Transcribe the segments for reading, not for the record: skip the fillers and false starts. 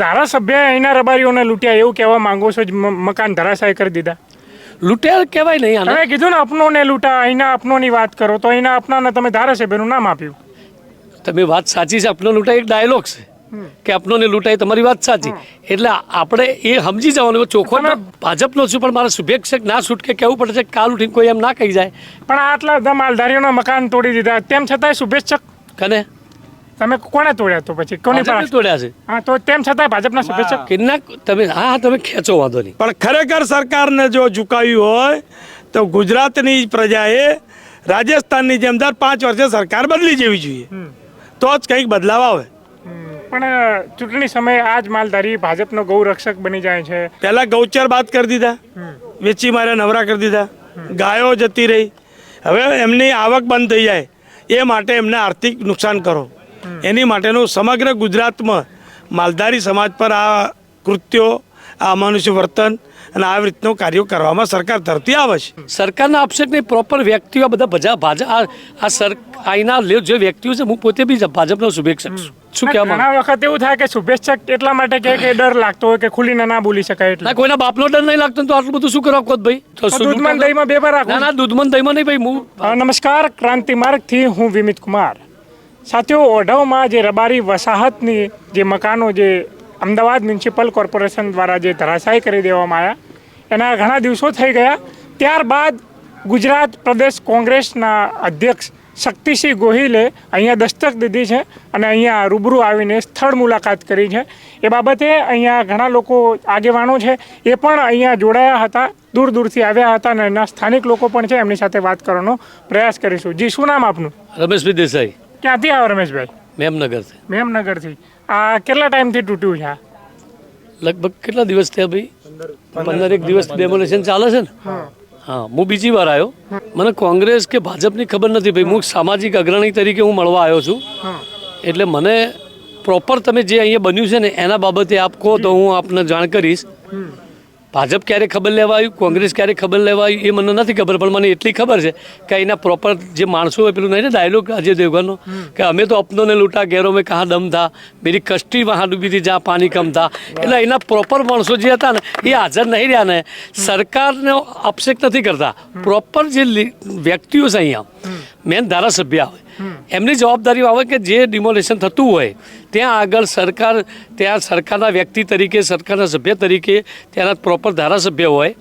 ધારાસભ્ય અહીંના રબારીઓને લૂંટ્યા એવું કહેવા માંગો છો? મકાન ધરાશાયી કરી દીધા. લૂંટ્યા કહેવાય નહીં આને. તમે કીધું ને અપનોને લૂંટા, અહીંના અપનોની વાત કરો તો અહીંના અપનાને તમે ધારાસભ્યનું નામ આપ્યું. તમે વાત સાચી છે. અપનો લૂંટાય એક ડાયલોગ છે કે અપનોને લૂંટાય, તમારી વાત સાચી. એટલે આપણે એ સમજી જવાનું. ચોખ્ખો ભાજપનો છું પણ મારા શુભેચ્છક ના છૂટકે કહેવું પડે છે. કાલ ઉઠીને કોઈ એમ ના કહી જાય પણ આટલા બધા માલધારીઓના મકાન તોડી દીધા, તેમ છતાંય શુભેચ્છક કને તમે કોને તોડ્યા? તો પછી કોની ભાજપે તોડ્યા છે? હા, તો તેમ છતાંય ભાજપના શુભેચ્છક કેટલા તમે તમે ખેંચો, વાંધો નહીં. પણ ખરેખર સરકારને જો ઝુકાવ્યું હોય તો ગુજરાતની પ્રજાએ રાજસ્થાનની જેમ દર 5 વર્ષે સરકાર બદલી જવી જોઈએ, તો જ કંઈક બદલાવ આવે. પણ ચૂંટણી સમયે આ જ માલધારી ભાજપનો ગૌરક્ષક બની જાય છે. પહેલા ગૌચર બાદ કરી દીધા, વેચી માર્યા, નવરા કરી દીધા, ગાયો જતી રહી. હવે એમની આવક બંધ થઈ જાય એ માટે એમને આર્થિક નુકસાન કરો, એની માટેનું સમગ્ર ગુજરાતમાં માલધારી સમાજ પર આ કૃત્યો, આ અમાનુષ વર્તન અને આ રીતનું કાર્યો કરવામાં સરકાર તરફથી આવે છે. સરકારના આપશે નહીં, પ્રોપર વ્યક્તિઓ બધા ભાજપ અહીંના જે વ્યક્તિઓ છે, હું પોતે બી ભાજપનો શુભેચ્છક છું. શું કહેવા ઘણા વખત એવું થાય કે શુભેચ્છક એટલા માટે કે ડર લાગતો હોય કે ખુલીને ના બોલી શકાય એટલે. ના, કોઈના બાપનો ડર નહીં લાગતો તો આટલું બધું શું કરવા કોત ભાઈ? દૂધમાં દહીંમાં બે વાર રાખો. ના, દૂધમાં દહીંમાં નહીં ભાઈ. હું નમસ્કાર, ક્રાંતિ માર્ગથી હું વિમિત કુમાર. સાથીઓ, ઓઢવમાં જે રબારી વસાહતની જે મકાનો જે અમદાવાદ મ્યુનિસિપલ કોર્પોરેશન દ્વારા જે ધરાશાયી કરી દેવામાં આવ્યા એના ઘણા દિવસો થઈ ગયા. ત્યારબાદ ગુજરાત પ્રદેશ કોંગ્રેસના અધ્યક્ષ શક્તિસિંહ ગોહિલે અહીંયા દસ્તક દીધી છે અને અહીંયા રૂબરૂ આવીને સ્થળ મુલાકાત કરી છે. એ બાબતે અહીંયા ઘણા લોકો આગેવાનો છે એ પણ અહીંયા જોડાયા હતા, દૂર દૂરથી આવ્યા હતા અને એના સ્થાનિક લોકો પણ છે, એમની સાથે વાત કરવાનો પ્રયાસ કરીશું. જી, શું નામ આપનું? રમેશભાઈ દેસાઈ. ક્યાંથી આવો રમેશભાઈ? મેમનગરથી. મેમનગરથી. આ કેટલા ટાઈમથી તૂટ્યું છે? લગભગ કેટલા દિવસ થયા ભાઈ? 15 દિવસ ડેમોલેશન ચાલે છે ને. હા, હું બીજી વાર આવ્યો. મને કોંગ્રેસ કે ભાજપની ખબર નથી ભાઈ. હું સામાજિક અગ્રણી તરીકે હું મળવા આવ્યો છું. એટલે મને પ્રોપર તમે જે અહીંયા બન્યું છે ને એના બાબતે આપ કહો તો હું આપને જાણ કરીશ. ભાજપ ક્યારે ખબર લેવા આવ્યું, કોંગ્રેસ ક્યારે ખબર લેવા આવ્યું એ મને નથી ખબર, પણ મને એટલી ખબર છે કે અહીંના પ્રોપર જે માણસો હોય, પેલું નહીં ને ડાયલોગ અજય દેવગનનો કે અમે તો અપનોને લૂંટા ગેરો મેં કહા દમ થા, મેરી કષ્ટી વહાં ડૂબી હતી જ્યાં પાણી કમ થા. એટલે અહીંના પ્રોપર માણસો જે હતા ને એ હાજર નહીં રહ્યા ને. સરકારનો અપક્ષેપ નથી કરતા. પ્રોપર જે વ્યક્તિઓ છે અહીંયા મેન ધારાસભ્ય આવે એમની જવાબદારી આવે કે જે ડિમોલેશન થતું હોય ત્યાં આગળ સરકાર, ત્યાં સરકારના વ્યક્તિ તરીકે, સરકારના સભ્ય તરીકે ત્યાંના પ્રોપર ધારાસભ્ય હોય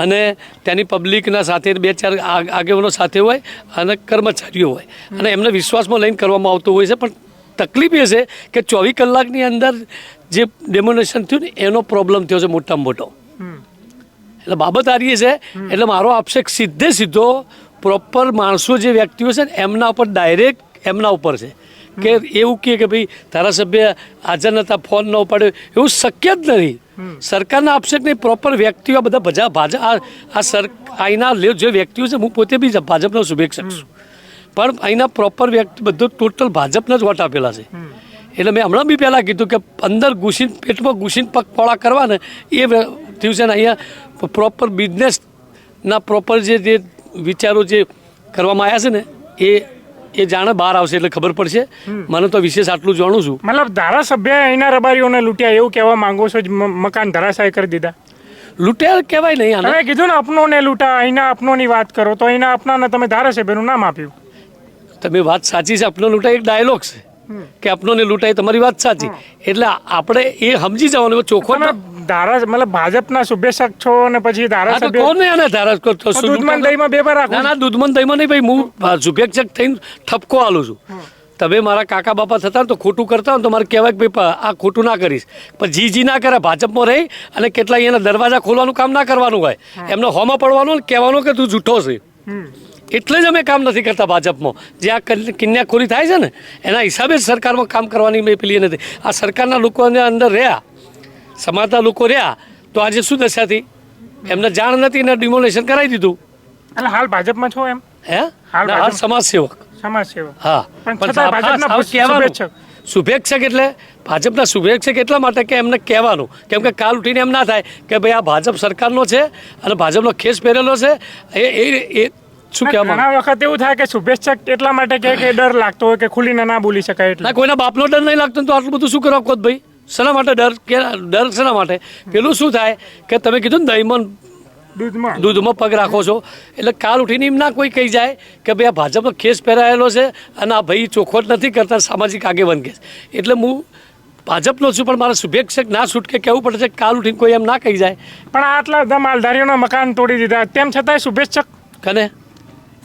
અને ત્યાંની પબ્લિકના સાથે 2-4 આગેવાનો સાથે હોય અને કર્મચારીઓ હોય અને એમને વિશ્વાસમાં લઈને કરવામાં આવતું હોય છે. પણ તકલીફ એ છે કે 24 કલાકની અંદર જે ડેમોલેશન થયું ને એનો પ્રોબ્લેમ થયો છે મોટામાં મોટો. એટલે બાબત આ રહી છે. એટલે મારો આક્ષેપ સીધો પ્રોપર માણસો જે વ્યક્તિઓ છે ને એમના ઉપર ડાયરેક્ટ એમના ઉપર છે કે એવું કે ભાઈ ધારાસભ્ય હાજર નતા, ફોન ન ઉપાડ્યો, એવું શક્ય જ નથી. સરકારના આક્ષેપ નહીં, પ્રોપર વ્યક્તિઓ બધા ભાજપ અહીંના જે વ્યક્તિઓ છે, હું પોતે બી ભાજપનો શુભેચ્છક છું, પણ અહીંના પ્રોપર વ્યક્તિ બધું ટોટલ ભાજપને જ વોટ આપેલા છે. એટલે મેં હમણાં બી પહેલાં કીધું કે અંદર ઘૂસીને પેટમાં ઘૂસીને પગ પોળા કરવા ને એ થયું છે ને. અહીંયા પ્રોપર બિઝનેસના પ્રોપર જે વિચારો જે કરવામાં આવ્યા છે ને એ જાણે બહાર આવશે એટલે ખબર પડશે. મને તો વિશેષ આટલું જાણું છું. મતલબ ધારાસભ્ય અહીંના રબારીઓને લૂંટ્યા એવું કહેવા માંગો છો? મકાન ધરાશાયી કરી દીધા. લૂંટ્યા કહેવાય નહીં આને. તમે કીધું ને અપનોને લૂંટા, અહીંના અપનોની વાત કરો તો અહીંના અપનાને તમે ધારાસભ્યનું નામ આપ્યું. તમે વાત સાચી છે. અપનો લૂંટાય એક ડાયલોગ છે કે અપનોને લૂંટાય, તમારી વાત સાચી. એટલે આપણે એ સમજી જવાનું. ચોખ્ખો મતલબ ભાજપના શુભેચ્છક છો અને પછી ધારાસભ્ય કોને આને ધારાસભ્ય? દૂધમાં દહીંમાં બે વાર રાખો. ના, દૂધમાં દહીંમાં નહીં ભાઈ. હું શુભેચ્છક થઈને ઠપકો આલું છું. તમે મારા કાકા બાપા થતા તો ખોટું કરતા હોય તો મારે કહેવાય કે ભાઈ આ ખોટું ના કરીશ, પણ જી ના કરે. ભાજપમાં રહી અને કેટલાય એના દરવાજા ખોલવાનું કામ ના કરવાનું હોય, એમને હોમાં પડવાનું ને કહેવાનું કે તું જૂઠો છે. એટલે જ અમે કામ નથી કરતા ભાજપમાં. જે આ કિન્યાખોરી થાય છે ને એના હિસાબે જ સરકારમાં કામ કરવાની મેં પેલી નથી. આ સરકારના લોકોને અંદર રહ્યા, સમાજના લોકો રહ્યા તો આજે શું દશા થઈ? એમને જાણ નથી ને ડિમોલેશન કરાવી દીધું. એટલે હાલ ભાજપમાં છો એમ? હાલ સમાજસેવક. હા, પણ શુભેચ્છક એટલે ભાજપના શુભેચ્છક એટલા માટે કે એમને કહેવાનું, કેમ કે કાલ ઉઠીને એમ ના થાય કે ભાઈ આ ભાજપ સરકારનો છે અને ભાજપનો ખેસ પહેરેલો છે. એ શું કહેવામાં ઘણા વખત એવું થાય કે શુભેચ્છક એટલા માટે કે ડર લાગતો હોય કે ખુલીને ના બોલી શકાય એટલે. ના, કોઈના બાપનો ડર નહીં લાગતો તો આટલું બધું શું કરવા કોત ભાઈ? શેના માટે ડર શેના માટે? પેલું શું થાય કે તમે કીધું ને દહીંમાં દૂધમાં પગ રાખો છો એટલે કાલ ઉઠીને એમ ના કોઈ કહી જાય કે ભાઈ આ ભાજપનો ખેસ પહેરાયેલો છે અને આ ભાઈ ચોખવટ નથી કરતા સામાજિક આગેવાન કેસ. એટલે હું ભાજપનો છું પણ મારા શુભેચ્છક ના છૂટકે કહેવું પડે છે કાલ ઉઠીને કોઈ એમ ના કહી જાય. પણ આટલા બધા માલધારીઓના મકાન તોડી દીધા તેમ છતાંય શુભેચ્છક કને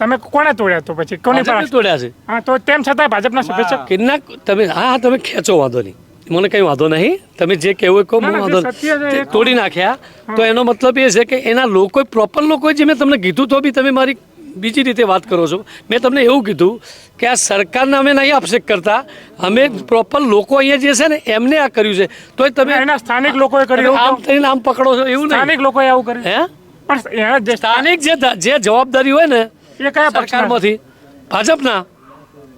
તમે કોને તોડ્યા તો પછી કોની ભાજપે તોડ્યા છે? હા તો તેમ છતાંય ભાજપના શુભેચ્છક કેટલાક તમે હા તમે ખેંચો, વાંધો નહીં, મને કંઈ વાંધો નહીં, તમે જે કહેવું એ કહો, હું વાંધો નહીં. તોડી નાખ્યા તો એનો મતલબ એ છે કે એના લોકો પ્રોપર લોકો જે મેં તમને કીધું તો બી તમે મારી બીજી રીતે વાત કરો છો. મેં તમને એવું કીધું કે આ સરકારને અમે નહીં આક્ષેપ કરતા, અમે પ્રોપર લોકો અહીંયા જે છે ને એમને આ કર્યું છે. તો તમે એના સ્થાનિક લોકોએ કર્યું, આમ થઈને આમ પકડો છો એવું નહીં. સ્થાનિક લોકોએ આવું કર્યું. હે પણ એના જે સ્થાનિક જે જવાબદારી હોય ને એ કયા પક્ષના? સરકારમાંથી ભાજપના.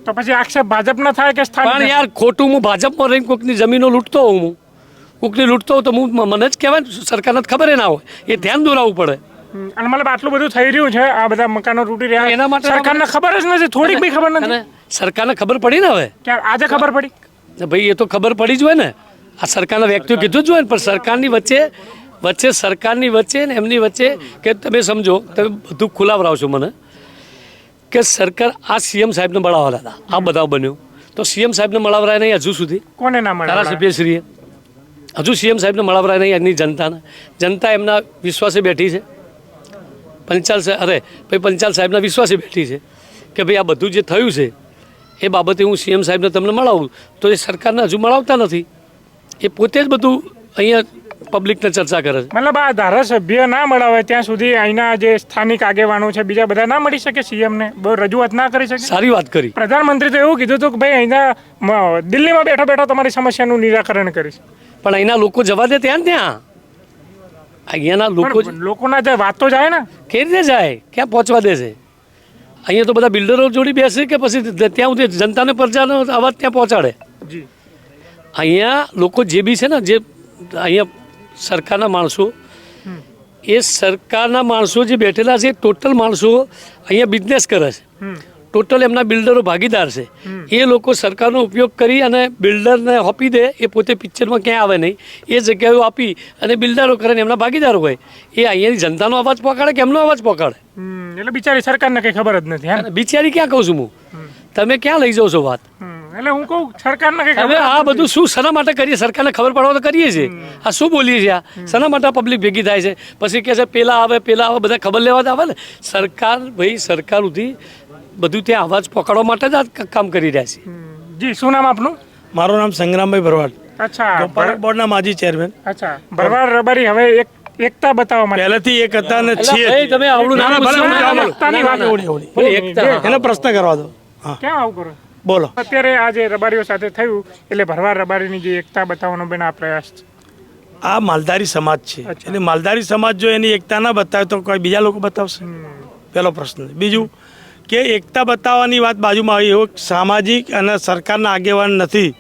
તો પછી આક્ષેપ ભાજપના થાય કે પણ સ્થાનિક? યાર ખોટું, હું ભાજપમાં રહીને કોઈકની જમીનો લૂંટતો હોઉં, હું કોઈકની લૂંટતો હોઉં તો હું મને જ કહેવાય ને, સરકારને તો ખબર ના હોય, એ ધ્યાન દોરાવવું પડે. અને મતલબ આટલું બધું થઈ રહ્યું છે, આ બધા મકાનો તૂટી રહ્યા, એના માટે સરકારને ખબર જ નથી, થોડીક બી ખબર નથી. અને સરકારને ખબર પડી ને હવે કે આજે ખબર પડી ભાઈ, એ તો ખબર પડી જ હોય ને. આ સરકારના વ્યક્તિઓ કીધું જ હોય ને, પણ સરકારની વચ્ચે સરકારની વચ્ચે ને એમની વચ્ચે કે તમે સમજો, તમે બધું ખુલાવરાવશો મને કે સરકાર આ સીએમ સાહેબને મળાવવાના હતા, આ બધા બન્યું તો સીએમ સાહેબને મળાવરાય નહીં હજુ સુધી. કોને ના મળે? ધારાસભ્યશ્રીએ હજુ સીએમ સાહેબને મળાવરાય નહીં. એમની જનતા એમના વિશ્વાસે બેઠી છે. પંચાલ સાહેબના વિશ્વાસે બેઠી છે કે ભાઈ આ બધું જે થયું છે એ બાબતે હું સીએમ સાહેબને તમને મળાવું, તો એ સરકારને હજુ મળાવતા નથી. એ પોતે જ બધું અહીંયા પબ્લિકને ચર્ચા કરે છે. મતલબ આ ધારાસભ્ય ના મળાવે ત્યાં સુધી અહીંના જે સ્થાનિક આગેવાનો છે બીજા બધા ના મળી શકે, સીએમને બહુ રજૂઆત ના કરી શકે? સારી વાત કરી. પ્રધાનમંત્રી તો એવું કીધું હતું કે ભાઈ અહીંના દિલ્હીમાં બેઠો બેઠો તમારી સમસ્યાનું નિરાકરણ કરીશ. પણ અહીંના લોકો જવા દે ત્યાં અહીંયાના લોકોના જે વાતો જાય ને કેવી રીતે જાય, ક્યાં પહોંચવા દે છે? અહીંયા તો બધા બિલ્ડરો જોડી બેસે કે પછી ત્યાં સુધી જનતાને પ્રજાનો અવાજ ત્યાં પહોંચાડે. જી અહીંયા લોકો જે બી છે ને, જે અહીંયા સરકારના માણસો, એ સરકારના માણસો જે બેઠેલા છે ટોટલ માણસો અહીંયા બિઝનેસ કરે છે, ટોટલ એમના બિલ્ડરો ભાગીદાર છે. એ લોકો સરકારનો ઉપયોગ કરી અને બિલ્ડરને આપી દે, એ પોતે પિક્ચરમાં ક્યાંય આવે નહીં, એ જગ્યાએ આપી અને બિલ્ડરો કરે ને એમના ભાગીદારો હોય. એ અહીંયાની જનતાનો અવાજ પહોંચાડે કે એમનો અવાજ પહોંચાડે? એટલે બિચારી સરકારને કંઈ ખબર જ નથી. હા, બિચારી ક્યાં કહું છું હું, તમે ક્યાં લઈ જાઓ છો વાત? એટલે હું કહું સરકારને કંઈ હવે આ બધું શું શેના માટે કરીએ? સરકારને ખબર પડવા તો કરીએ છીએ. આ શું બોલીએ છીએ? શેના માટે પબ્લિક ભેગી થાય છે? પછી કહે છે પેલા આવે બધા ખબર લેવા જ આવે ને. સરકાર સુધી બધું ત્યાં અવાજ પકડવા માટે જ આ કામ કરી રહ્યા છે. જી, શું નામ આપનું? મારું નામ સંગ્રામભાઈ ભરવાડ, અચ્છા, ગોપાલક બોર્ડના માજી ચેરમેન. અચ્છા, ભરવાડ રબારી હવે એકતા બતાવવા માટે પહેલેથી એક હતા ને છીએ. તમે આવડું નામ એને પ્રશ્ન કરવા દો. કેમ આવું કરો? બોલો. અત્યારે આ જે રબારીઓ સાથે થયું એટલે ભરવાડ રબારીની જે એકતા બતાવવાનો બેન આ પ્રયાસ છે. આ માલધારી સમાજ છે, એટલે માલધારી સમાજ જો એની એકતા ના બતાવે તો કોઈ બીજા લોકો બતાવશે? પહેલો પ્રશ્ન. બીજું કે એકતા બતાવવાની વાત બાજુમાં આવી, એવો સામાજિક અને સરકારના આગેવાન નથી.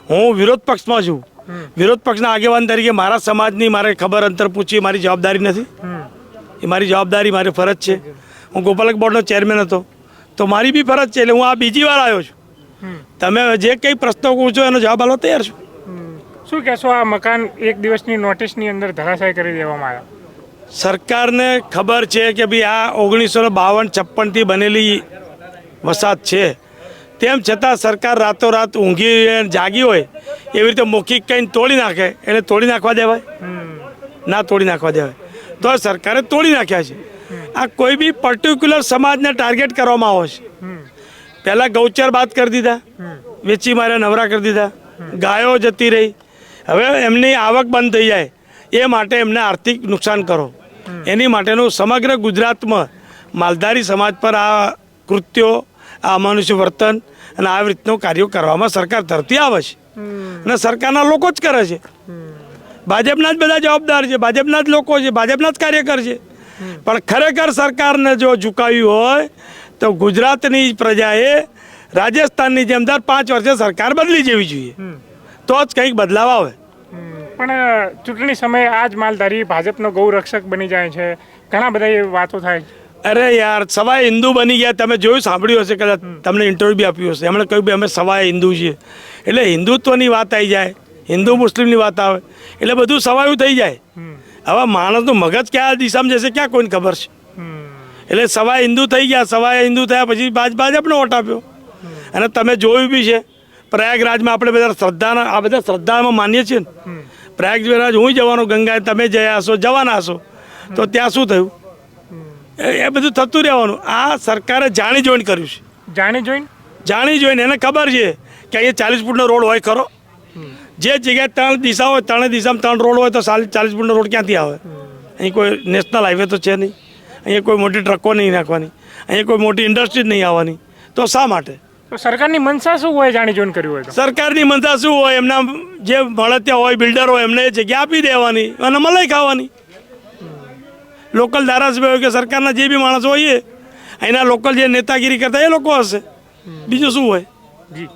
હું વિરોધ પક્ષમાં છું. વિરોધ પક્ષના આગેવાન તરીકે મારા સમાજની મારે ખબર અંતર પૂછવી મારી જવાબદારી નથી. એ મારી જવાબદારી, મારી ફરજ છે. હું ગોપાલક બોર્ડનો ચેરમેન હતો તો મારી બી ફરજ છે. એટલે હું આ બીજી વાર આવ્યો છું. તમે જે કંઈ પ્રશ્નો પૂછો એનો જવાબ આપવા તૈયાર છું. શું કહેશો, આ મકાન એક દિવસની નોટિસની અંદર ધરાશાય કરી દેવામાં આવ્યા? સરકારને ખબર છે કે ભાઈ આ 1952-56થી બનેલી વસાહત છે, તેમ છતાં સરકાર રાતોરાત ઊંઘી જાગી હોય એવી રીતે મૌખિક કંઈ તોડી નાખે એટલે તોડી નાખવા દેવાય? ના તોડી નાખવા દેવાય. તો સરકારે તોડી નાખ્યા છે. આ કોઈ બી પર્ટિક્યુલર સમાજને ટાર્ગેટ કરવામાં આવે છે. પહેલાં ગૌચર બાદ કરી દીધા, વેચી માર્યા, નવરા કરી દીધા, ગાયો જતી રહી. હવે એમની આવક બંધ થઈ જાય એ માટે એમને આર્થિક નુકસાન કરો, એની માટેનું સમગ્ર ગુજરાતમાં માલધારી સમાજ પર આ કૃત્યો, આ અમાનુષ વર્તન અને આવી રીતનું કાર્યો કરવામાં સરકાર તરફથી આવે છે અને સરકારના લોકો જ કરે છે. ભાજપના જ બધા જવાબદાર છે, ભાજપના જ લોકો છે, ભાજપના જ કાર્યકર છે. પણ ખરેખર સરકારને જો ઝુકાવ્યું હોય તો ગુજરાતની પ્રજાએ રાજસ્થાનની જેમ દર 5 વર્ષે સરકાર બદલી જવી જોઈએ, તો જ કંઈક બદલાવ આવે. પણ ચૂંટણી સમયે આ જ માલધારી ભાજપનો ગૌરક્ષક બની જાય છે, ઘણા બધા એ વાતો થાય છે. અરે યાર, સવાય હિન્દુ બની ગયા. તમે જોયું, સાંભળ્યું હશે, કદાચ તમને ઇન્ટરવ્યૂ બી આપ્યું હશે. એમણે કહ્યું કે અમે સવાય હિન્દુ છીએ, એટલે હિન્દુત્વની વાત આવી જાય હિન્દુ મુસ્લિમની વાત આવે એટલે બધું સવાયું થઈ જાય. હવે માણસનું મગજ કયા દિશામાં જશે ક્યાં કોઈને ખબર છે. એટલે સવાય હિન્દુ થઈ ગયા, સવાય હિન્દુ થયા પછી ભાજપને વોટ આપ્યો. અને તમે જોયું બી છે પ્રયાગરાજમાં આપણે બધા શ્રદ્ધાના આ બધા શ્રદ્ધામાં માનીએ છીએ ને. પ્રયાગરાજ હું જવાનો ગંગા, તમે જયા હશો, જવાના હશો, તો ત્યાં શું થયું? એ બધું થતું રહેવાનું. આ સરકારે જાણી જોઈને કર્યું છે. જાણી જોઈને એને ખબર છે કે અહીંયા 40 ફૂટનો રોડ હોય ખરો. જે જગ્યાએ 3 દિશા હોય, 3 દિશામાં 3 રોડ હોય તો 40 ફૂટનો રોડ ક્યાંથી આવે? અહીં કોઈ નેશનલ હાઈવે તો છે નહીં, અહીંયા કોઈ મોટી ટ્રકો નહીં નાખવાની, અહીંયા કોઈ મોટી ઇન્ડસ્ટ્રી નહીં આવવાની. તો શા માટે? તો સરકારની મનસા શું હોય જાણી જોઈને કર્યું હોય તો? સરકારની મનસા શું હોય? એમના જે મળતિયા હોય, બિલ્ડર હોય, એમને જગ્યા આપી દેવાની અને મલાઈ ખાવાની. લોકલ ધારાસભ્ય હોય કે સરકારના જે બી માણસો હોય, અહીંના લોકલ જે નેતાગીરી કરતા એ લોકો હશે. બીજું શું હોય? જી